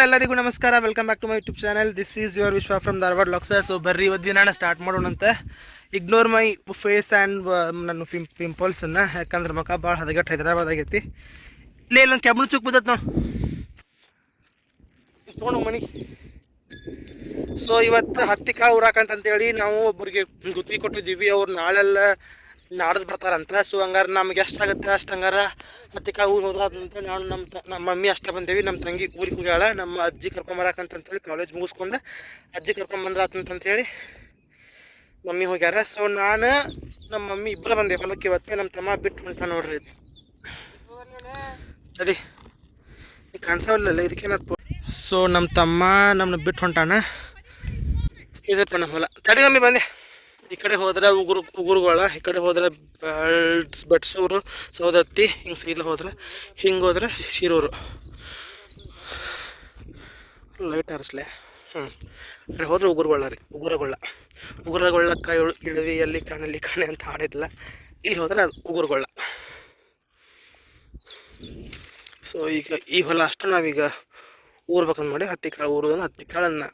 ಎಲ್ಲರಿಗೂ ನಮಸ್ಕಾರ. Welcome back to my YouTube channel. This is your Vishwa from Dharwad locks. So ಬರ್ರಿ ಇವತ್ತು ದಿನ ಸ್ಟಾರ್ಟ್ ಮಾಡೋಣಂತ. ಇಗ್ನೋರ್ ಮೈ ಫೇಸ್ ಆ್ಯಂಡ್ ನನ್ನ ಪಿಂಪಲ್ಸನ್ನು, ಯಾಕಂದ್ರೆ ಮುಖ ಭಾಳ ಹದಗೆಟ್ಟು ಹೈದರಾಬಾದಾಗೈತಿ. ಇಲ್ಲೇ ಇಲ್ಲ ಕೆಬ್ಬಣ ಚುಕ್ ಬಿದ್ದತ್ ನೋಡಿ ತೊಗೊಂಡು ಮನಿ. ಸೊ ಇವತ್ತು ಹತ್ತಿ ಕಾಳು ಊರಾಕಂತಂತೇಳಿ ನಾವು ಒಬ್ಬರಿಗೆ ಗುತ್ತಿಗೆ ಕೊಟ್ಟಿದ್ದೀವಿ. ಅವ್ರು ನಾಳೆಲ್ಲ ನಾಡ್ದು ಬರ್ತಾರಂತ. ಸೊ ಹಂಗಾರೆ ನಮ್ಗೆ ಎಷ್ಟಾಗುತ್ತೆ ಅಷ್ಟು ಹಂಗಾರೆ ಹತ್ತಿ ಕಾಳು ಊರು ಹೋದ್ರಂತ ನಾವು ನಮ್ಮ ಮಮ್ಮಿ ಅಷ್ಟೇ ಬಂದೇವಿ. ನಮ್ಮ ತಂಗಿ ಊರಿಗೆ ಹೋಗ್ಯಾಳ. ನಮ್ಮ ಅಜ್ಜಿ ಕರ್ಕೊಂಬರಕಂತಂತೇಳಿ ಕಾಲೇಜ್ ಮುಗಿಸ್ಕೊಂಡು ಅಜ್ಜಿ ಕರ್ಕೊಂಬಂದ್ರಾತಂತೇಳಿ ಮಮ್ಮಿ ಹೋಗ್ಯಾರ. ಸೊ ನಾನು ನಮ್ಮ ಮಮ್ಮಿ ಇಬ್ಬರು ಬಂದೆ ಹೊಲಕ್ಕೆ ಇವತ್ತು. ನಮ್ಮ ತಮ್ಮ ಬಿಟ್ಟು ಹೊಂಟ ನೋಡ್ರಿ. ಇದು ಸರಿ ಈಗ ಕಾಣಿಸವಲ್ಲ ಇದಕ್ಕೇನಪ್ಪ. ಸೊ ನಮ್ಮ ತಮ್ಮ ನಮ್ಮನ್ನ ಬಿಟ್ಟು ಹೊಂಟಾನ. ಇದಪ್ಪ ನಮ್ಮ ಹೊಲ. ತಡಿ ಮಮ್ಮಿ ಬಂದೆ. ಈ ಕಡೆ ಹೋದ್ರೆ ಉಗುರುಗಳ, ಈ ಕಡೆ ಹೋದ್ರೆ ಬಟ್ಸೂರು, ಸೌದತ್ತಿ, ಹಿಂಗೆ ಸೀಲ ಹೋದ್ರೆ, ಹಿಂಗೆ ಹೋದ್ರೆ ಶಿರೂರು. ಲೈಟ್ ಹರಿಸ್ಲೆ. ಕಡೆ ಹೋದ್ರೆ ಉಗುರುಗೊಳ್ಳ ರೀ, ಉಗುರಗೊಳ್ಳಕ್ಕ ಇಳಿವಿ ಎಲ್ಲಿ ಕಾಣೆ ಅಂತ ಹಾಡಿದ್ಲ. ಇಲ್ಲಿ ಹೋದ್ರೆ ಅದು ಉಗುರುಗೊಳ್ಳ. ಸೊ ಈಗ ಈ ಹೊಲ ಅಷ್ಟು ನಾವೀಗ ಊರ್ಬೇಕಂತ ಮಾಡಿ ಹತ್ತಿ ಕಾಳು ಊರೋದನ್ನು, ಹತ್ತಿ ಕಾಳನ್ನು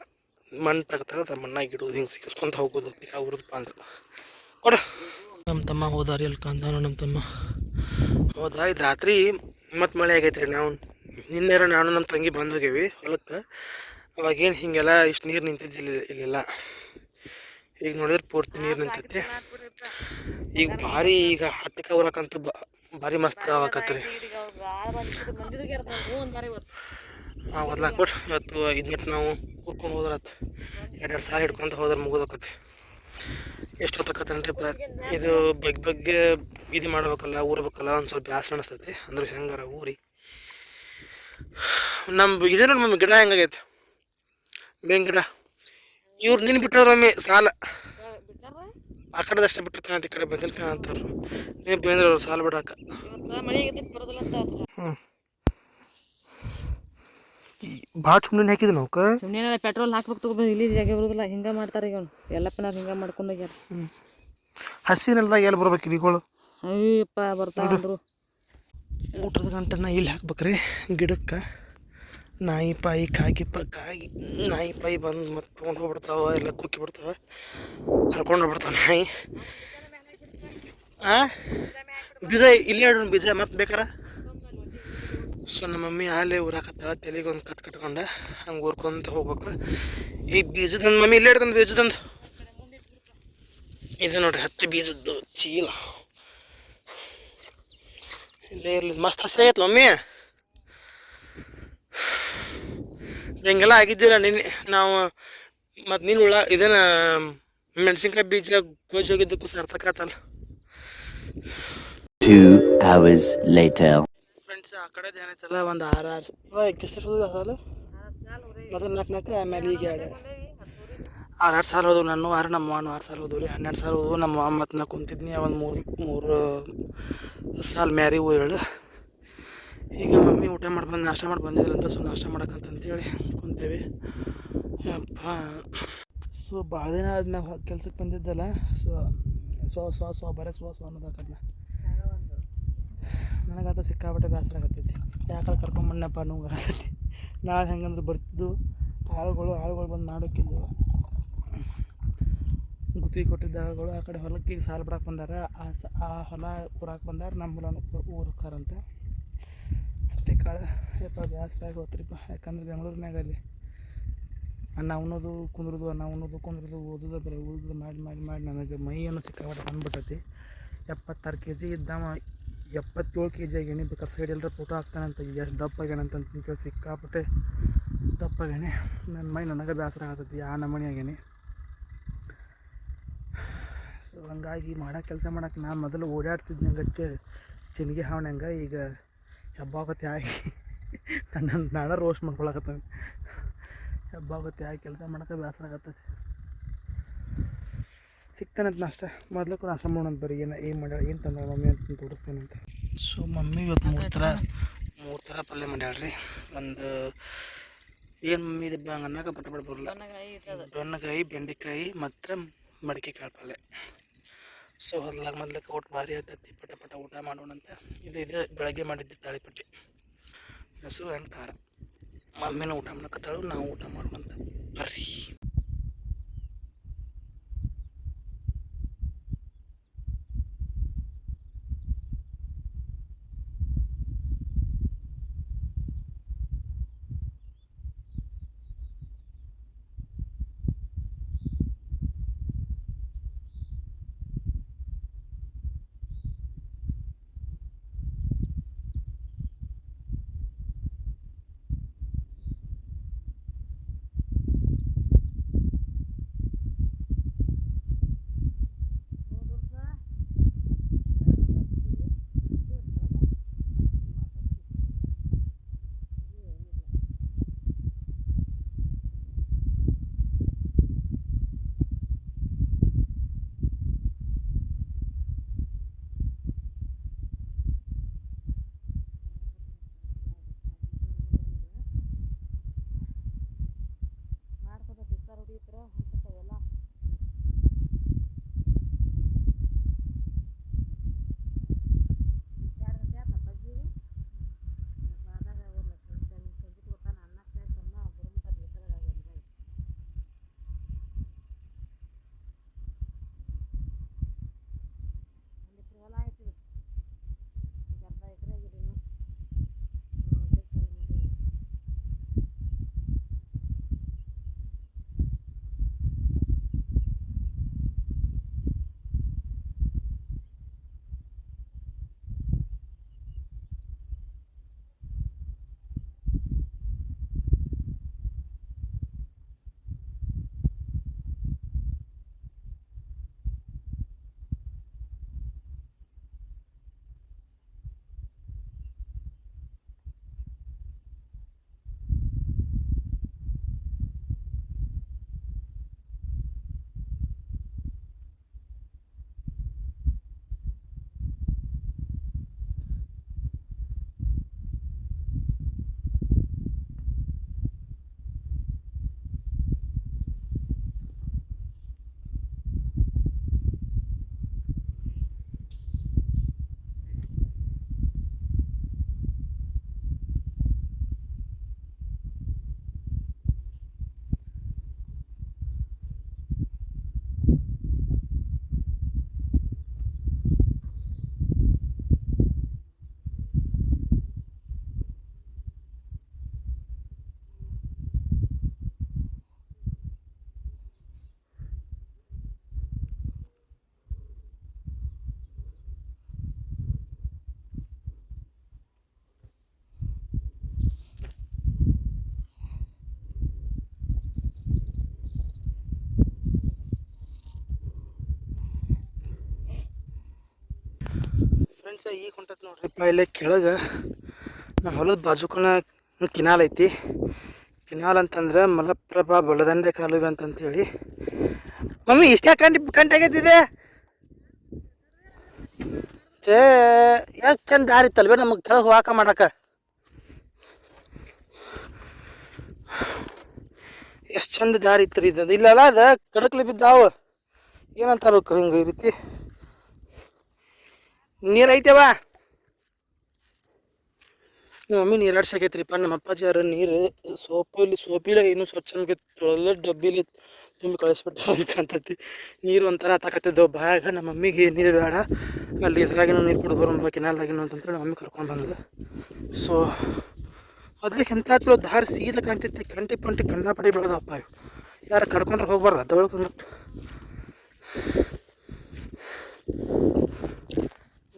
ಮಣ್ಣು ತೆಗೆದ ಮಣ್ಣಾಗಿ ಇಡೋದು, ಹಿಂಗೆ ಸಿಕ್ಕಿಸ್ಕೊಂತ ಹೋಗೋದು. ಹತ್ತಿ ಕಾಳು ಊರಿದಪ್ಪ ಅಂದ್ರೆ ಕೊಡ. ನಮ್ಮ ತಮ್ಮ ಹೋದಾರಿ ಅಲ್ಲಿ ಕಾಂತಾನು. ನಮ್ಮ ತಮ್ಮ ಹೋದ. ಇದು ರಾತ್ರಿ ಮತ್ತು ಮಳೆ ಆಗೈತೆ ರೀ. ನಿನ್ನೆರ ನಾನು ನಮ್ಮ ತಂಗಿ ಬಂದು ಹೋಗ್ಯವಿ ಹೊಲಕ್ಕೆ. ಅವಾಗೇನು ಹೀಗೆಲ್ಲ ಇಷ್ಟು ನೀರು ನಿಂತಿದ್ದಿಲ್ಲ ಇಲ್ಲೆಲ್ಲ. ಈಗ ನೋಡಿದ್ರೆ ಪೂರ್ತಿ ನೀರು ನಿಂತೈತಿ. ಈಗ ಭಾರಿ ಈಗ ಹತ್ತಿ ಕಾಳು ಊರಕ್ಕಂತೂ ಭಾರಿ ಮಸ್ತ್ ಆವಾಕತ್ರಿ. ಒದ್ಲಾಕ್ಬಿಟ್ಟು ಇವತ್ತು ಇದನ್ನಿಟ್ಟು ನಾವು ಕೂರ್ಕೊಂಡು ಹೋದ್ರತ್. ಎರಡು ಸಾಲ ಹಿಡ್ಕೊಂತ ಹೋದ್ರೆ ಮುಗಿದೋಕತಿ. ಎಷ್ಟು ಹೊತ್ತಕತ್ತನ್ರಿ. ಇದು ಬಗ್ಗೆ ಇದು ಮಾಡ್ಬೇಕಲ್ಲ, ಊರ್ಬೇಕಲ್ಲ, ಒಂದು ಸ್ವಲ್ಪ ಬ್ಯಾಸರ ಅನಿಸ್ತೈತಿ. ಅಂದ್ರೆ ಹೆಂಗಾರ ಊರಿ ನಮ್ಮ ಇದೇ ನೋಡಿ ಮಮ್ಮಿ ಗಿಡ ಹೆಂಗಾಗೈತೆ, ಬೇಂಗ್ ಗಿಡ. ಇವ್ರು ನಿನ್ನ ಬಿಟ್ಟವ್ರು ಮಮ್ಮಿ ಸಾಲ. ಆ ಕಡೆದಷ್ಟೇ ಬಿಟ್ಟಿರ್ತಾನೆ, ಈ ಕಡೆ ಬಂದಿಲ್ಲ ಅಂತಾರ. ನೀವು ಬೇಂದ್ರೆ ಅವ್ರು ಸಾಲ ಬಿಡಾಕ. ಭಾಳ ಸುಮ್ಮನೆ ಹಾಕಿದ್ ನಾವು ಸುಮ್ಮನೆ ಪೆಟ್ರೋಲ್ ಹಾಕ್ಬೇಕು ತಗೋಬೋದು. ಇಲ್ಲಿ ಜಾಗ ಬರೋದಿಲ್ಲ. ಹಿಂಗೆ ಮಾಡ್ತಾರೆ ಈಗ ಎಲ್ಲಪ್ಪನ ಹಿಂಗೆ ಮಾಡ್ಕೊಂಡು ಹೋಗ್ಯಾರ. ಹಸಿನೆಲ್ದಾಗ ಎಲ್ಲಿ ಬರ್ಬೇಕು ಇಲಿಗಳು? ಅಯ್ಯಪ್ಪ ಬರ್ತಾವಂದ್ರು. ಊಟದ ಗಂಟನ್ನ ಇಲ್ಲಿ ಹಾಕ್ಬೇಕ್ರಿ ಗಿಡಕ್ಕೆ. ನಾಯಿ ಪಾಯಿ ಕಾಗಿ ನಾಯಿ ಪಾಯಿ ಬಂದು ಮತ್ತೆ ತೊಗೊಂಡು ಹೋಗ್ಬಿಡ್ತಾವ, ಎಲ್ಲ ಕುಕ್ಕಿ ಬಿಡ್ತಾವ, ಹರ್ಕೊಂಡು ಹೋಗ್ಬಿಡ್ತಾವ ನಾಯಿ. ಬೀಜ ಇಲ್ಲೇ ಇಡೋಣ, ಬೀಜ ಮತ್ತೆ ಬೇಕಾರ. ಸೊ ನಮ್ಮ ಮಮ್ಮಿ ಅಲ್ಲೇ ಊರಾಕತ್ತಾಳ. ತಲೆಗೆ ಒಂದು ಕಟ್ಕೊಂಡು ಹಂಗೆ ಊರ್ಕೊಂತ ಹೋಗ್ಬೇಕು. ಈ ಬೀಜದಂದು ಮಮ್ಮಿ ಇಲ್ಲೇ ಹಿಡ್ಕೊಂಡು ಬೀಜದಂದು ಇದು ನೋಡ್ರಿ, ಹತ್ತಿ ಬೀಜದ್ದು ಚೀಲ ಇಲ್ಲೇ ಇರಲಿ. ಮಸ್ತ್ ಹಸಿ ಆಗೈತೆ ಮಮ್ಮಿ. ಹಿಂಗೆಲ್ಲ ಆಗಿದ್ದೀರ ನಿನ್ನೆ ನಾವು. ಮತ್ತು ನೀನು ಇದೇನ ಮೆಣಸಿನ್ಕಾಯಿ ಬೀಜ ಗೋಜಿ ಹೋಗಿದ್ದಕ್ಕೂ ಸಾರ್ಥಕತ್ತಲ್ಲ. 2 hours later. ಫ್ರೆಂಡ್ಸ್ ಆ ಕಡೆ ಏನೈತಲ್ಲ ಒಂದು 6 ಎಷ್ಟು ಸಾಲ ಮೊದಲು 4 ಆಮೇಲೆ ಈಗ 6 ಸಾಲ ಹೋದವು. ನಾನು 6, ನಮ್ಮ ಅವ್ವನು 6 ಸಾಲ ಹೋದವು ರೀ. 12 ಸಾಲ ಹೋದವು. ನಮ್ಮ ಅವ್ವ ಮತ್ತು ನಾ ಕುಂತಿದ್ನಿ. ಒಂದು ಮೂರು ಸಾಲ ಮ್ಯಾರಿ ಹೇಳು. ಈಗ ಮಮ್ಮಿ ಊಟ ಮಾಡಿ ಬಂದು ನಾಷ್ಟ ಮಾಡಿ ಬಂದಿದ್ರಂತ. ಸೊ ನಾಷ್ಟ ಮಾಡಕ್ಕಂತಂತೇಳಿ ಕುಂತೇವಿ. ಯಪ್ಪ. ಸೊ ಭಾಳ ದಿನ ಆದ್ಮ್ಯಾಗ ಕೆಲ್ಸಕ್ಕೆ ಬಂದಿದ್ದಲ್ಲ. ಸೊ ಬರೀ ಸ್ವ ಅನ್ನೋದಾಕದ್ನ ನನಗಂತ ಸಿಕ್ಕಾಬಿಟ್ಟೆ ಬೇಸರ ಆಗತ್ತೈತಿ. ಯಾಕಡೆ ಕರ್ಕೊಂಬಣ್ಣಪ್ಪ ನೋವು ಆಗತ್ತೈತಿ. ನಾಳೆ ಹೆಂಗಂದ್ರೆ ಬರ್ತಿದ್ದು ಆಳುಗಳು ಬಂದು ಮಾಡೋಕ್ಕಿದ್ದು. ಗುತ್ತಿಗೆ ಕೊಟ್ಟಿದ್ದ ಆಳುಗಳು ಆ ಕಡೆ ಹೊಲಕ್ಕೆ ಈಗ ಸಾಲ ಬಿಡಕ್ಕೆ ಬಂದಾರ. ಆ ಹೊಲ ಊರಾಕೆ ಬಂದಾರ. ನಮ್ಮ ಹೊಲನ ಊರಕ್ಕಾರಂತ. ಹತ್ತಿ ಕಾಳು ಯಪ್ಪ ಬೇಸರ ಆಗಿ ಹೋತ್ರಿಪ್ಪ. ಯಾಕಂದ್ರೆ ಬೆಂಗಳೂರಿನಾಗ ಅಲ್ಲಿ ಅನ್ನ ಉಣ್ಣೋದು ಕುಂದ್ರದು ಓದೋದು ಬರೀ ಓದೋದು ಮಾಡಿ ನನಗೆ ಮೈಯನ್ನು ಸಿಕ್ಕಾಬಿಟ್ಟೆ ಬಂದ್ಬಿಟ್ಟೈತಿ. 76 kg ಇದ್ದಾವ 77 kg ಆಗೇನಿ. ಬೇಕಾದ್ರೆ ಸೈಡ್ ಎಲ್ಲರ ಫೋಟೋ ಹಾಕ್ತಾನಂತ. ಎಷ್ಟು ದಪ್ಪ ಆಗ್ಯಾನಂತ ಸಿಕ್ಕಾಪಟ್ಟೆ ದಪ್ಪ ಆಗ್ಯಾನೆ. ನನ್ನ ಮೈ ನನಗೆ ಬೇಸರ ಆಗತ್ತೈತಿ. ಆ ನಮೂನಿ ಆಗೇನಿ. ಸೊ ಹಂಗಾಗಿ ಕೆಲಸ ಮಾಡಕ್ಕೆ ನಾನು ಮೊದಲು ಓಡಾಡ್ತಿದ್ದೆ ಹಂಗೆ ಚಿನ್ಗೆ ಹಾವಣಂಗೆ. ಈಗ ಹೆಬ್ಬಾಗತ್ತೆ ಆಗಿ ನಾನು ರೋಸ್ಟ್ ಮಾಡ್ಕೊಳಕತ್ತಾನೆ. ಹೆಬ್ಬಾಗತ್ತೆ ಆಗಿ ಕೆಲಸ ಮಾಡೋಕೆ ಬೇಸರ ಆಗತ್ತೈತಿ. ಸಿಗ್ತಾನಂತ ನಾಷ್ಟ. ಮೊದಲು ನಾಷ್ಟ ಮಾಡೋಣಂತ. ಬರೀ ಏನು ಮಾಡ್ಯಾಳ, ಏನು ತಂದ ಮಮ್ಮಿ ಅಂತ ತೋರಿಸ್ತೇನಂತ. ಸೊ ಮಮ್ಮಿ ಇವತ್ತು ಮೂರು ಥರ ಪಲ್ಯ ಮಾಡ್ಯಾಳ್ರಿ. ಒಂದು ಏನು ಮಮ್ಮಿ ಇದು ಅನ್ನಕ್ಕೆ ಪಟ್ಟ ಬರಲ್ಲ. ಬೆಣ್ಣೆಕಾಯಿ, ಬೆಂಡೆಕಾಯಿ ಮತ್ತು ಮಡಿಕೆ ಕಾಳು ಪಲ್ಯ. ಸೊ ಮೊದ್ಲಕ್ಕೆ ಊಟ ಭಾರಿ ಆಗ್ತೈತಿ. ಪಟ ಊಟ ಮಾಡೋಣಂತ. ಇದು ಬೆಳಗ್ಗೆ ಮಾಡಿದ್ದೆ ತಾಳಿಪಟ್ಟಿ, ಮೊಸರು ಆ್ಯಂಡ್ ಖಾರ. ಮಮ್ಮಿನ ಊಟ ಮಾಡಕತ್ತಾಳು, ನಾವು ಊಟ ಮಾಡುವಂತ ಬರ್ರಿ. ಫ್ರೆಂಡ್ಸ ಈಗ ಹೊಂಟತ್ ನೋಡ್ರಿಪ್ಪ, ಇಲ್ಲೇ ಕೆಳಗೆ ನಮ್ಮ ಹೊಲದ ಬಾಜುಕನ ಕಿನಾಲ್ ಐತಿ. ಕಿನಾಲ್ ಅಂತಂದ್ರೆ ಮಲಪ್ರಭಾ ಬಲದಂಡೆ ಕಾಲುವೆ ಅಂತಂತೇಳಿ. ಮಮ್ಮಿ ಇಷ್ಟೇ ಕಂಟಾಗೈತಿದೆ ಚೇ, ಎಷ್ಟು ಚಂದ ದಾರಿ ಇತ್ತಲ್ವೇ ನಮಗೆ ಕೆಳಗೆ ಹೋಗಾಕ ಮಾಡಾಕ. ಎಷ್ಟು ಚಂದ ದಾರಿ ಇತ್ತು ಇದು. ಇಲ್ಲಲ್ಲ ಅದ ಕಡಕ್ಲಿ ಬಿದ್ದಾವ, ಏನಂತಾರ ಹಿಂಗೆ ಈ ರೀತಿ ನೀರು ಐತೆವ. ನಮ್ಮ ಮಮ್ಮಿ ನೀರು ಆಡ್ಸಾಕೈತ್ರಿಪ್ಪ. ನಮ್ಮ ಅಪ್ಪಾಜಿ ಯಾರು ನೀರು ಸೋಪಿಲ್ಲ ಏನು ಸ್ವಚ್ಛ ತೊಳೆದ ಡಬ್ಬಿಲಿ ತುಂಬಿ ಕಳಿಸ್ಬಿಟ್ಟು ನೀರು ಒಂಥರ ತಾಕತ್ತಿದ್ದವು ಬಾಯಾಗ. ನಮ್ಮ ಮಮ್ಮಿಗೆ ನೀರು ಬೇಡ, ಅಲ್ಲಿ ಇದ್ರಾಗಿನೂ ನೀರು ಕುಡಿದು ಬರೋಣ ಕೆನಾಲ್ದಾಗಿನೂ ಅಂತಂತೇಳಿ ನಮ್ಮ ಮಮ್ಮಿ ಕರ್ಕೊಂಡು ಬಂದಳು. ಸೊ ಮೊದ್ಲಿಗೆ ಎಂತ ಹಚ್ಚಲು ದಾರಿ ಸೀದಾ ಕಾಣ್ತೈತಿ, ಕಂಟಿ ಪಂಟಿ ಕಂಡಾಪಟ್ಟಿ ಬೆಳೆದಪ್ಪ. ಯಾರು ಕಡ್ಕೊಂಡ್ರೆ ಹೋಗ್ಬಾರ್ದು ಅದೊಳಗೆ.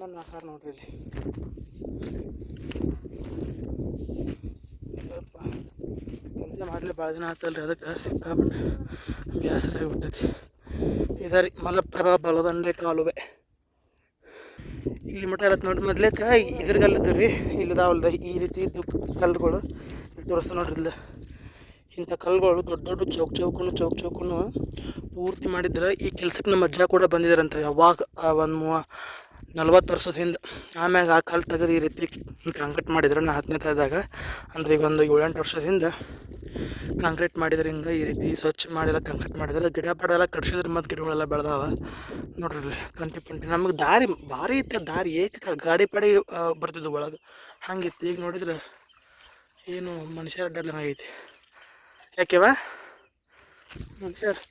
ನನ್ನ ಆಹಾರ ನೋಡ್ರಿ ಇಲ್ಲಿ ಕೆಲಸ ಮಾಡಲಿ ಭಾಳ ದಿನ ಆತಲ್ರಿ, ಅದಕ್ಕೆ ಸಿಕ್ಕಾಬಿಟ್ಟೆ ಬೇಸರ ಆಗಿಬಿಟ್ಟೈತಿ. ಇದರಿ ಮಲಪ್ರಭಾ ಬಲದಂಡೆ ಕಾಲುವೆ. ಇಲ್ಲಿ ಮಠ ಇರತ್ತೆ ನೋಡ್ರಿ. ಮೊದ್ಲೇಕ ಇದ್ರಗಲ್ಲದ್ದು ರೀ, ಇಲ್ಲದಾವಲ್ದ ಈ ರೀತಿ ಇದ್ದು ಕಲ್ಲುಗಳು ಇಲ್ಲಿ ತೋರಿಸ್ತು ನೋಡ್ರಿ. ಇಲ್ಲ ಇಂಥ ಕಲ್ಲುಗಳು ದೊಡ್ಡ ದೊಡ್ಡ ಚೌಕ್ ಚೌಕನು ಪೂರ್ತಿ ಮಾಡಿದ್ರೆ ಈ ಕೆಲ್ಸಕ್ಕೆ ನಮ್ಮ ಅಜ್ಜ ಕೂಡ ಬಂದಿದ್ದಾರಂತ ಯಾವಾಗ ಒಂದು 40 ವರ್ಷದ ಹಿಂದೆ. ಆಮ್ಯಾಗ ಆ ಕಲ್ಲು ತೆಗೆದು ಈ ರೀತಿ ಕಾಂಕ್ರೀಟ್ ಮಾಡಿದ್ರೆ ನಾ 10ನೇ ತರದಾಗ, ಅಂದ್ರೆ ಈಗ ಒಂದು 7-8 ವರ್ಷದ ಹಿಂದೆ ಕಾಂಕ್ರೀಟ್ ಮಾಡಿದ್ರೆ ಹಿಂಗೆ ಈ ರೀತಿ ಸ್ವಚ್ಛ ಮಾಡಿಲ್ಲ ಕಾಂಕ್ರೀಟ್ ಮಾಡಿದ್ರೆ ಗಿಡ ಪಡ ಎಲ್ಲ ಕಡ್ಸಿದ್ರೆ ಮತ್ತು ಗಿಡಗಳೆಲ್ಲ ಬೆಳೆದಾವ ನೋಡ್ರಿ. ಕಂಟಿ ಪಂಟಿ ನಮಗೆ ದಾರಿ ಭಾರಿ ಇತ್ತು, ದಾರಿ ಏಕ ಗಾಡಿ ಪಾಡಿ ಬರ್ತಿದ್ವು ಒಳಗೆ ಹಂಗಿತ್ತು. ಈಗ ನೋಡಿದ್ರೆ ಏನು ಮನುಷ್ಯರ ಅಡ್ಡಾಡ್ಲಂಗೆ ಆಗೈತಿ. ಯಾಕೆವ ಮನುಷ್ಯರು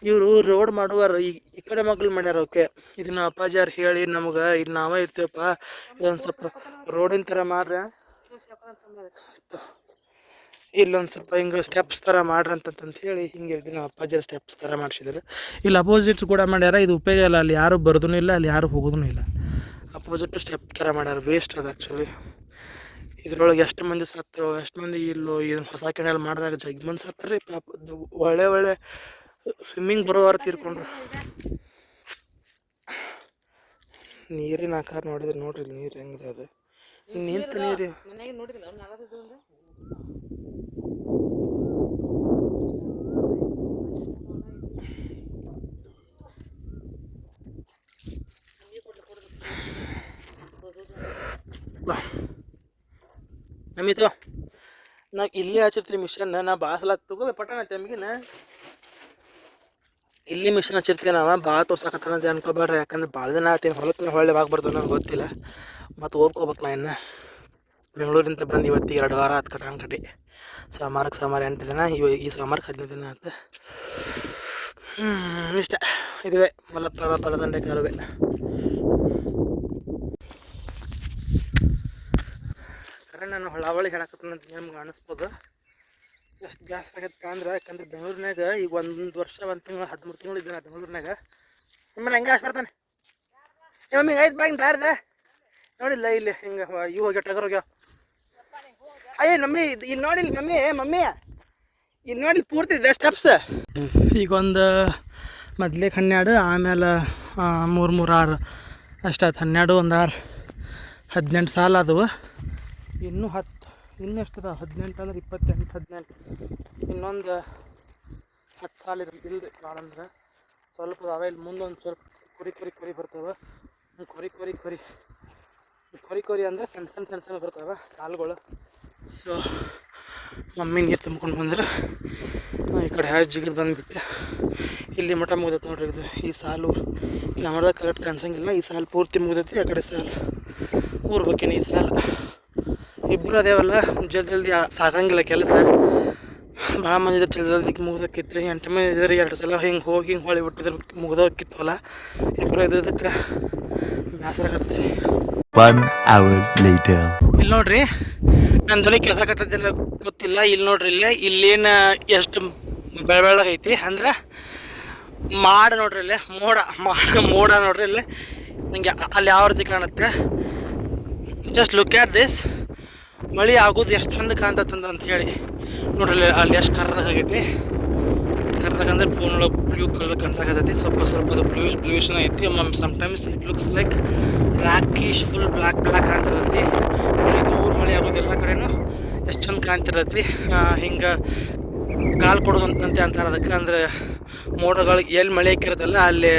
ಇವರು ರೋಡ್ ಮಾಡುವಾರ ಈ ಕಡೆ ಮಗ್ಳು ಮಾಡ್ಯಾರ. ಓಕೆ, ಇದನ್ನ ಅಪ್ಪಾಜಿಯವ್ರು ಹೇಳಿ ನಮ್ಗೆ ಇಲ್ಲಿ ನಾವೇ ಇರ್ತೀವಪ್ಪ, ಇದೊಂದು ಸ್ವಲ್ಪ ರೋಡಿನ ಥರ ಮಾಡ್ರೆ, ಇಲ್ಲೊಂದು ಸ್ವಲ್ಪ ಹಿಂಗೆ ಸ್ಟೆಪ್ಸ್ ಥರ ಮಾಡ್ರಿ ಅಂತಂತ ಹೇಳಿ ಹಿಂಗೆ ನಮ್ಮ ಅಪ್ಪಾಜಿಯವ್ರು ಸ್ಟೆಪ್ಸ್ ಥರ ಮಾಡಿಸಿದ್ರು. ಇಲ್ಲಿ ಅಪೋಸಿಟ್ಸ್ ಕೂಡ ಮಾಡ್ಯಾರ. ಇದು ಉಪಯೋಗ ಇಲ್ಲ, ಅಲ್ಲಿ ಯಾರು ಬರೋದೂ ಇಲ್ಲ, ಅಲ್ಲಿ ಯಾರು ಹೋಗೋದೂ ಇಲ್ಲ. ಅಪೋಸಿಟ್ ಸ್ಟೆಪ್ ಥರ ಮಾಡ್ಯಾರ, ವೇಸ್ಟ್ ಅದು ಆ್ಯಕ್ಚುಲಿ. ಇದ್ರೊಳಗೆ ಎಷ್ಟು ಮಂದಿ ಸತ್ತರು, ಎಷ್ಟು ಮಂದಿ ಇಲ್ಲೋ, ಇದನ್ನು ಹೊಸ ಕೆಣೆಲ್ ಮಾಡಿದಾಗ ಜಗ್ ಮಂದಿ ಸತ್ತರಿ ಪಾಪ. ಒಳ್ಳೆ ಸ್ವಿಮ್ಮಿಂಗ್ ಬರೋವಾರ ತೀರ್ಕೊಂಡ್ರು. ನೀರಿನ ಆಕಾರ ನೋಡಿದ್ರೆ ನೋಡ್ರಿ, ನೀರು ಹೆಂಗಿದೆ ಅದು, ನಿಂತ ನೀರು. ನಮ್ಮಿತ್ತು ನಾ ಇಲ್ಲಿ ಹಚ್ಚಿರ್ತೀವಿ ಮಿಷನ್. ನಾ ಭಾಳ ಸಲ ತಗೋ ಪಟ್ಟಣ ತೆಮ್ಗಿನ ಇಲ್ಲಿ ಮಿಷನ್ ಹಚ್ಚಿರ್ತೀವಿ. ನಾವು ಭಾಳ ತೋರ್ಸಾಕತ್ತಂತ ಅನ್ಕೋಬೇಡ್ರಿ, ಯಾಕಂದ್ರೆ ಭಾಳ ದಿನ ಆತೀನಿ ಹೊಲಕ್ಕೆ ಹೊಳ್ಳೆ ಆಗ್ಬಾರ್ದು ನಂಗೆ ಗೊತ್ತಿಲ್ಲ. ಮತ್ತು ಓದ್ಕೋಬೇಕು. ನಾ ಇನ್ನು ಬೆಂಗಳೂರಿಂದ ಬಂದು ಇವತ್ತಿಗೆ 2 ವಾರ ಆತು ಕಟ್ಟಿ. ಸೋಮವಾರಕ್ಕೆ 8 ದಿನ, ಈ ಸೋಮವಾರಕ್ಕೆ 15 ದಿನ ಆಯ್ತು. ಇಷ್ಟ ಇದುವೇ ಮಲಪ್ರಭಾ ಫಲದಂಡೆ ಕಾಲುವೆ. ಕರೆ ನಾನು ಹೊಳಾವಳಿ ಹೇಳಕತ್ತಂತ ನಿಮ್ಗೆ ಅನಿಸ್ಬೋದು. ಎಷ್ಟು ಜಾಸ್ತಿ ಆಗತ್ತೆ ಅಂದ್ರೆ, ಯಾಕಂದ್ರೆ ಬೆಂಗಳೂರಿನಾಗ ಈಗ 1 ವರ್ಷ 1 ತಿಂಗಳು 13 ತಿಂಗಳು ಇದ್ದಾನೆ ಬೆಂಗಳೂರಿನಾಗ. ನಿಮ್ಮನ್ನ ಹೆಂಗೆ ಆಶ್ ಬರ್ತಾನೆ ಮಮ್ಮಿಗೆ 5 ಬಾಗಿನ ತಾರ್ದ ನೋಡಿಲ್ಲ, ಇಲ್ಲಿ ಹಿಂಗೆ ಇವು ಹೋಗ್ಯ ಟಗರ್ ಹೋಗ್ಯಾವ. ಅಯ್ಯ ಮಮ್ಮಿ ಇಲ್ಲಿ ನೋಡಿಲ್ಲ ಮಮ್ಮಿ ಇಲ್ಲಿ ನೋಡಿಲ್ಲ ಪೂರ್ತಿ ಇದೆ ಸ್ಟೆಪ್ಸ್. ಈಗ ಒಂದು ಮೊದ್ಲಿಗೆ 12, ಆಮೇಲೆ 3 6 ಅಷ್ಟಾಯ್ತು. 12 1 6 18 ಸಾಲ ಆದವು. ಇನ್ನೂ 10 ಇನ್ನೆಷ್ಟದ 18 ಅಂದ್ರೆ 28 18. ಇನ್ನೊಂದು 10 ಸಾಲ ಇಲ್ರಿ ಭಾಳ ಅಂದ್ರೆ ಸ್ವಲ್ಪ ಅದಾವೆ. ಇಲ್ಲಿ ಮುಂದೊಂದು ಸ್ವಲ್ಪ ಕುರಿ ಬರ್ತಾವೆ. ಕೊರಿ ಅಂದರೆ ಸಣ್ಣ ಬರ್ತಾವೆ ಸಾಲುಗಳು. ಸೊ ಮಮ್ಮಿ ನೀರು ತುಂಬ್ಕೊಂಡು ಬಂದ್ರೆ ಈ ಕಡೆ ಹ್ಯಾಚ್ ಜಿಗಿದು ಬಂದುಬಿಟ್ಟೆ. ಇಲ್ಲಿ ಮಠ ಮುಗ್ದೈತೆ ನೋಡ್ರಿ. ಇದು ಈ ಸಾಲು ಕ್ಯಾಮ್ರಾದಾಗ ಕರೆಕ್ಟ್ ಕಾಣಿಸಂಗಿಲ್ಲ. ಈ ಸಾಲು ಪೂರ್ತಿ ಮುಗ್ದೈತಿ. ಆ ಕಡೆ ಸಾಲು ಊರ್ಬೇಕೇನು ಈ ಸಾಲು. ಇಬ್ಬರು ಅದೇವಲ್ಲ, ಜಲ್ದಿ ಸಾಗಂಗಿಲ್ಲ ಕೆಲಸ. ಭಾಳ ಮಂದಿ ಇದ್ರೆ ಜಲ್ದಿ ಮುಗ್ದೋಕಿತ್ತು. 8 ಮಂದಿ ಇದ್ರೆ 2 ಸಲ ಹಿಂಗೆ ಹೋಗಿ ಹೊಳಿ ಬಿಟ್ಟಿದ್ರೆ ಮುಗ್ದೋಕಿತ್ತವಲ್ಲ. ಇಬ್ಬರು ಇದ್ದಕ್ಕೆ ಬೇಸರ ಆಗತ್ತೆ. 1 hour later. ಇಲ್ಲಿ ನೋಡ್ರಿ, ನನ್ನ ಧ್ವನಿ ಕೇಳ್ಸಕತ್ತದಿಲ್ಲ ಗೊತ್ತಿಲ್ಲ. ಇಲ್ಲಿ ನೋಡ್ರಿ, ಇಲ್ಲೇನು ಎಷ್ಟು ಬೆಳಗೈತಿ ಅಂದ್ರೆ ಮಾಡ ನೋಡ್ರಿ. ಇಲ್ಲೇ ಮೋಡ ನೋಡ್ರಿ. ಇಲ್ಲೇ ನನಗೆ ಅಲ್ಲಿ ಯಾವ ರೀತಿ ಕಾಣುತ್ತೆ. Just look at this. ಮಳೆ ಆಗೋದು ಎಷ್ಟು ಚಂದ ಕಾಣ್ತತ್ತಂದ ಅಂತ ಹೇಳಿ ನೋಡ್ರಿ. ಅಲ್ಲಿ ಎಷ್ಟು ಕರ್ರಗಾಗೈತಿ. ಕರ್ರಗಂದ್ರೆ ಫೋನ್ ಒಳಗೆ ಬ್ಲೂ ಕಲರ್ ಕಾಣಿಸಾಕತ್ತೈತಿ. ಸ್ವಲ್ಪ ಅದು ಬ್ಲೂಯಿಶ್ನ ಐತಿ. Sometimes it looks like blackish, full black ಕಾಣ್ತಿರ್ತೈತಿ. ಮಳೆ ದೂರ ಮಳೆ ಆಗೋದು ಎಲ್ಲ ಕಡೆನೂ ಎಷ್ಟು ಚಂದ ಕಾಣ್ತಿರ್ತೈತಿ. ಹಿಂಗೆ ಕಾಲು ಕೊಡೋದಂತೆ ಅಂತಾರೆ ಅದಕ್ಕೆ. ಅಂದರೆ ಮೋಡಗಳು ಎಲ್ಲಿ ಮಳೆ ಹಾಕಿರುತ್ತಲ್ಲ ಅಲ್ಲಿ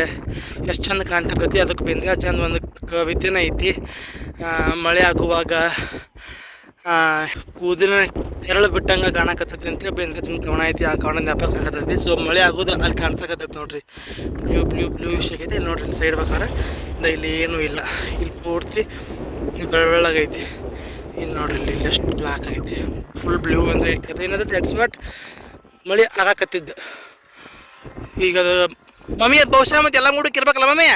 ಎಷ್ಟು ಚಂದ ಕಾಣ್ತಿರ್ತೈತಿ. ಅದಕ್ಕೆ ಬೆಂದ್ರೆ ಚಂದ ಒಂದು ಕವಿತೆನೇ ಐತಿ. ಮಳೆ ಆಗುವಾಗ ಕೂದಲಿನ ನೆರಳು ಬಿಟ್ಟಂಗೆ ಕಾಣಕತ್ತೈತಿ ಅಂತೇಳಿ ಬೆಂದ್ರೆ ಚಂದ ಕವನ ಐತಿ. ಆ ಕವನ ಜ್ಞಾಪಕ ಆಗತ್ತೈತಿ. ಸೊ ಮಳೆ ಆಗೋದು ಅಲ್ಲಿ ಕಾಣಿಸಕತ್ತೈತಿ ನೋಡ್ರಿ. ಬ್ಲೂ ವಿಷಯ ಆಗೈತಿ. ಇಲ್ಲಿ ನೋಡ್ರಿ, ಸೈಡ್ ಬೇಕಾದ್ರೆ ಇಲ್ಲಿ ಏನೂ ಇಲ್ಲ. ಇಲ್ಲಿ ಪೂರ್ತಿ ಬೆಳ್ಳಗೈತಿ. ಇಲ್ಲಿ ನೋಡ್ರಿ, ಇಲ್ಲಿ ಎಷ್ಟು ಬ್ಲ್ಯಾಕ್ ಆಗೈತಿ. ಫುಲ್ ಬ್ಲೂ ಅಂದರೆ ಅದೇನದ ದಟ್ಸ್ ವಾಟ್ ಮಳೆ ಆಗಾಕತ್ತಿದ್ದು. ಈಗ ಅದು ಮಮ್ಮಿ ಅದು ಬಹುಶಃ ಮತ್ತು ಎಲ್ಲ ಮುಡಕ್ಕೆ ಇರ್ಬೇಕಲ್ಲ ಮಮ್ಮಿ,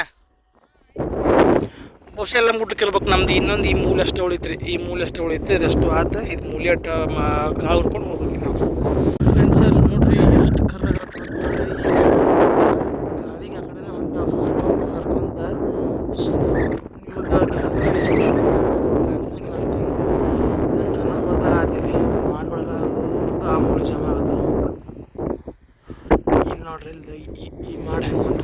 ಬಹುಶಃ ಎಲ್ಲ ಮುಟ್ಟಕ್ಕೆ ಇರ್ಬೇಕು. ನಮ್ದು ಇನ್ನೊಂದು ಈ ಮೂಲೆ ಅಷ್ಟೇ ಉಳಿತ್ರಿ. ಇದಷ್ಟು ಆತ. ಇದು ಮೂಲೆ ಅಟ್ಟ ಕಾಳು ಹುಡ್ಕೊಂಡು ಹೋಗ್ಬೇಕು ನಾವು. ಫ್ರೆಂಡ್ಸ್ ಅಲ್ಲಿ ನೋಡ್ರಿ ಎಷ್ಟು ಕರ್ರಾಗ ಗಾಳಿಗೆ ಆ ಕಡೆ ಹೊಂಟಾವ ಸರ್ಕೊಂತ ನಂಗೆ ಗೊತ್ತಾಗತ್ತಿಲ್ಲ. ಮಾಡ್ಬಾರ್ದ ಆ ಮೂಲೆ ಜಮ ಆಗತ್ತ. ಇಲ್ಲಿ ನೋಡ್ರಿ, ಇಲ್ಲಿ ಈ ಮಾಡಿ ಹೆಂಗೆ ಹೊಂಟ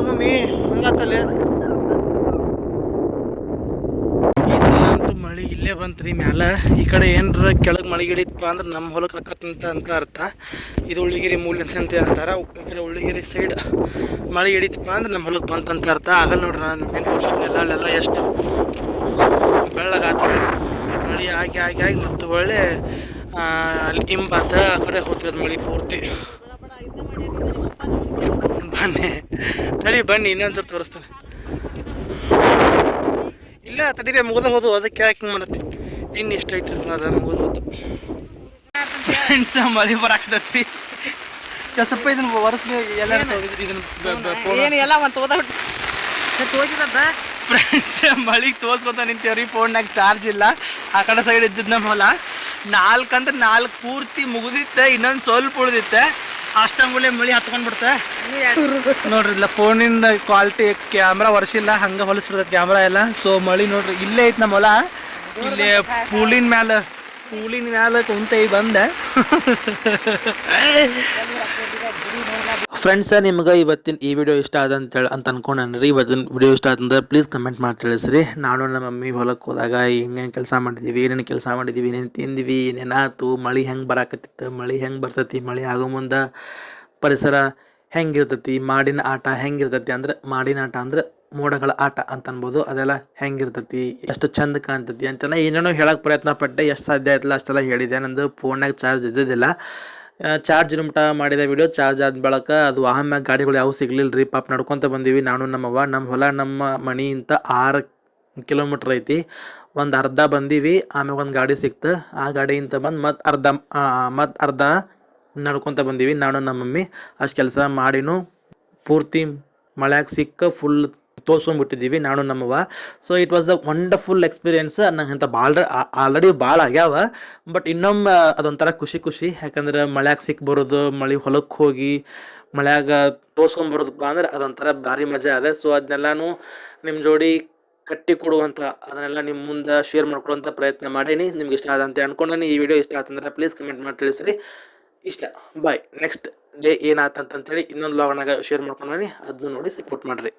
ಮಮ್ಮಿ ಹಂಗಾತಲ್ಲೇ. ಈ ಸಲ ಅಂತೂ ಮಳೆ ಇಲ್ಲೇ ಬಂತ್ರಿ ಮ್ಯಾಲ. ಈ ಕಡೆ ಏನಾರ ಕೆಳಗೆ ಮಳೆ ಹಿಡಿತಪ್ಪ ಅಂದ್ರೆ ನಮ್ಮ ಹೊಲಕ್ಕೆ ಹಾಕತ್ತಂತ ಅಂತ ಅರ್ಥ. ಇದು ಉಳ್ಳಿಗಿರಿ ಮೂಲೆ ಅಂತ ಅಂತಾರೆ. ಈ ಕಡೆ ಉಳ್ಳಿಗಿರಿ ಸೈಡ್ ಮಳೆ ಹಿಡಿತಪ್ಪ ಅಂದ್ರೆ ನಮ್ಮ ಹೊಲಕ್ಕೆ ಬಂತಂತ ಅರ್ಥ. ಆಗಲ್ಲ ನೋಡ್ರಿ, ನಾನು ಏನು ತೋರ್ಸಿದ್ನೆಲ್ಲ ಅಲ್ಲೆಲ್ಲ ಎಷ್ಟು ಬೆಳ್ಳಗಾತ. ಮಳೆ ಆಗಿ ಮತ್ತು ಒಳ್ಳೆ ಇಂಬಾತ. ಆ ಕಡೆ ಹೋಗ್ತದೆ ಮಳೆ ಪೂರ್ತಿ. ಬನ್ನಿ ಸರಿ ಬನ್ನಿ ಇನ್ನೊಂದ್ಸರಿ ತೋರಿಸ್ತಾನೆ. ಇಲ್ಲ ತಡೀರಿ ಮುಗ್ದ ಹೋದು ಅದಕ್ಕೆ ಯಾಕೆ ಹಿಂಗೆ ಮಾಡತ್ತಿ. ಇನ್ನು ಇಷ್ಟ ಐತ್ರಿ ಅದ ಮುಗಿದು ಹೋತು. ಫ್ರೆಂಡ್ಸ್ ಮಳೆ ಬರಾಕತ್ತೈತ್ರಿ. ಸ್ವಲ್ಪ ಇದನ್ನ ಒರೆಸ್ಲಿ ಎಲ್ಲರೂ ಫ್ರೆಂಡ್ಸ್ ಮಳಿಗೆ ತೋರ್ಸ್ಕೊತ ನಿಂತೇವ್ರಿ. ಫೋನ್ನಾಗ ಚಾರ್ಜ್ ಇಲ್ಲ. ಆ ಕಡೆ ಸೈಡ್ ಇದ್ದಿದ್ದು ನಮ್ಮ ಹೊಲ 4 ಅಂದ್ರೆ 4 ಪೂರ್ತಿ ಮುಗಿದಿತ್ತೆ. ಇನ್ನೊಂದು ಸ್ವಲ್ಪ ಉಳಿದಿತ್ತೆ. ಅಷ್ಟಂಗುಳೆ ಮಳಿ ಹತ್ಕೊಂಡ್ಬಿಡ್ತೆ ನೋಡ್ರಿ. ಇಲ್ಲ ಫೋನಿನ ಕ್ವಾಲಿಟಿ ಕ್ಯಾಮ್ರಾ ವರ್ಷಿಲ್ಲ, ಹಂಗೆ ಹೊಲಿಸ್ಬಿಡ್ತೈತೆ ಕ್ಯಾಮ್ರಾ ಎಲ್ಲ. ಸೊ ಮಳಿ ನೋಡ್ರಿ ಇಲ್ಲೇ ಐತೆ ನಮ್ಮ ಹೊಲ. ಇಲ್ಲೇ ಪೂಲಿನ ಮ್ಯಾಲ ಕುಂತೈ ಬಂದೆ. ಫ್ರೆಂಡ್ಸ, ನಿಮ್ಗೆ ಇವತ್ತಿನ ಈ ವಿಡಿಯೋ ಇಷ್ಟ ಆದ ಅಂತ ಅನ್ಕೊಂಡ್ರಿ. ಇವತ್ತಿನ ವಿಡಿಯೋ ಇಷ್ಟ ಆದಂದ್ರೆ ಪ್ಲೀಸ್ ಕಮೆಂಟ್ ಮಾಡಿ ತಿಳಿಸ್ರಿ. ನಾನು ನಮ್ಮ ಮಮ್ಮಿ ಹೊಲಕ್ಕೆ ಹೋದಾಗ ಹೆಂಗೆ ಕೆಲಸ ಮಾಡಿದ್ದೀವಿ, ಏನೇನು ಕೆಲಸ ಮಾಡಿದ್ದೀವಿ, ಏನೇನು ತಿಂದ್ವಿ, ಏನೇನಾಯ್ತು, ಮಳೆ ಹೆಂಗೆ ಬರಾಕತ್ತಿತ್ತು, ಮಳೆ ಹೆಂಗೆ ಬರ್ತೈತಿ, ಮಳೆ ಆಗೋ ಮುಂದೆ ಪರಿಸರ ಹೆಂಗಿರ್ತೈತಿ, ಮಾಡಿನ ಆಟ ಹೆಂಗಿರ್ತೈತಿ. ಅಂದ್ರೆ ಮಾಡಿನ ಆಟ ಅಂದ್ರೆ ಮೋಡಗಳ ಆಟ ಅಂತ ಅನ್ಬೋದು. ಅದೆಲ್ಲ ಹೆಂಗಿರ್ತೈತಿ, ಎಷ್ಟು ಚಂದ ಕಾಣ್ತೈತಿ ಅಂತೆಲ್ಲ ಏನೇನೋ ಹೇಳಕ್ಕೆ ಪ್ರಯತ್ನ ಪಟ್ಟೆ. ಎಷ್ಟು ಸಾಧ್ಯ ಆಯ್ತಲ್ಲ ಅಷ್ಟೆಲ್ಲ ಹೇಳಿದೆ. ನಂದು ಫೋನ್ನಾಗ ಚಾರ್ಜ್ ಇದ್ದಿದ್ದಿಲ್ಲ. ಚಾರ್ಜ್ ಇರುಮಟ ಮಾಡಿದ ವಿಡಿಯೋ. ಚಾರ್ಜ್ ಆದ ಬಳಕ ಅದು ಆಮ್ಯಾಗ ಗಾಡಿಗಳು ಯಾವ ಸಿಗ್ಲಿಲ್ಲ ರೀ. ಪಾಪ ನಡ್ಕೊತ ಬಂದೀವಿ ನಾನು ನಮ್ಮವ್ವ. ನಮ್ಮ ಹೊಲ ನಮ್ಮ ಮನೆಯಿಂದ 6 ಕಿಲೋಮೀಟ್ರ್ ಐತಿ. ಒಂದು ಅರ್ಧ ಬಂದೀವಿ, ಆಮ್ಯಾಗ ಒಂದು ಗಾಡಿ ಸಿಕ್ತು. ಆ ಗಾಡಿಯಿಂದ ಬಂದು ಮತ್ತು ಅರ್ಧ ನಡ್ಕೊತ ಬಂದೀವಿ ನಾನು ನಮ್ಮ ಮಮ್ಮಿ. ಅಷ್ಟು ಕೆಲಸ ಮಾಡಿನೂ ಪೂರ್ತಿ ಮಳ್ಯಾಗ ಸಿಕ್ಕ ಫುಲ್ ತೋರ್ಸ್ಕೊಂಡ್ಬಿಟ್ಟಿದ್ದೀವಿ ನಾನು ನಮ್ಮವ್ವ. So it was a wonderful experience. ನಂಗೆ ಅಂತ ಆಲ್ರೆಡಿ ಭಾಳ ಆಗ್ಯಾವ. ಬಟ್ ಇನ್ನೊಮ್ಮೆ ಅದೊಂಥರ ಖುಷಿ. ಯಾಕಂದ್ರೆ ಮಳ್ಯಾಗ ಸಿಕ್ಕ ಬರೋದು, ಮಳೆ ಹೊಲಕ್ಕೆ ಹೋಗಿ ಮಳ್ಯಾಗ ತೋರ್ಸ್ಕೊಂಬರೋದಪ್ಪ ಅಂದ್ರೆ ಅದೊಂಥರ ಭಾರಿ ಮಜಾ ಅದ. ಸೊ ಅದನ್ನೆಲ್ಲನೂ ನಿಮ್ಮ ಜೋಡಿ ಕಟ್ಟಿ ಕೊಡುವಂಥ, ಅದನ್ನೆಲ್ಲ ನಿಮ್ಮ ಮುಂದೆ ಶೇರ್ ಮಾಡ್ಕೊಳ್ಳುವಂಥ ಪ್ರಯತ್ನ ಮಾಡೀನಿ. ನಿಮ್ಗೆ ಇಷ್ಟ ಆದಂತೆ ಅನ್ಕೊಂಡೇನಿ. ಈ ವಿಡಿಯೋ ಇಷ್ಟ ಆತಂದ್ರೆ ಪ್ಲೀಸ್ ಕಮೆಂಟ್ ಮಾಡಿ ತಿಳಿಸ್ರಿ. ಇಷ್ಟ ಬಾಯ್. ನೆಕ್ಸ್ಟ್ ಡೇ ಏನಾಯ್ತಂತೇಳಿ ಇನ್ನೊಂದು ಲಾಗ್ನಾಗ ಶೇರ್ ಮಾಡ್ಕೊಂಡ್ರಿ. ಅದನ್ನು ನೋಡಿ ಸಪೋರ್ಟ್ ಮಾಡಿರಿ.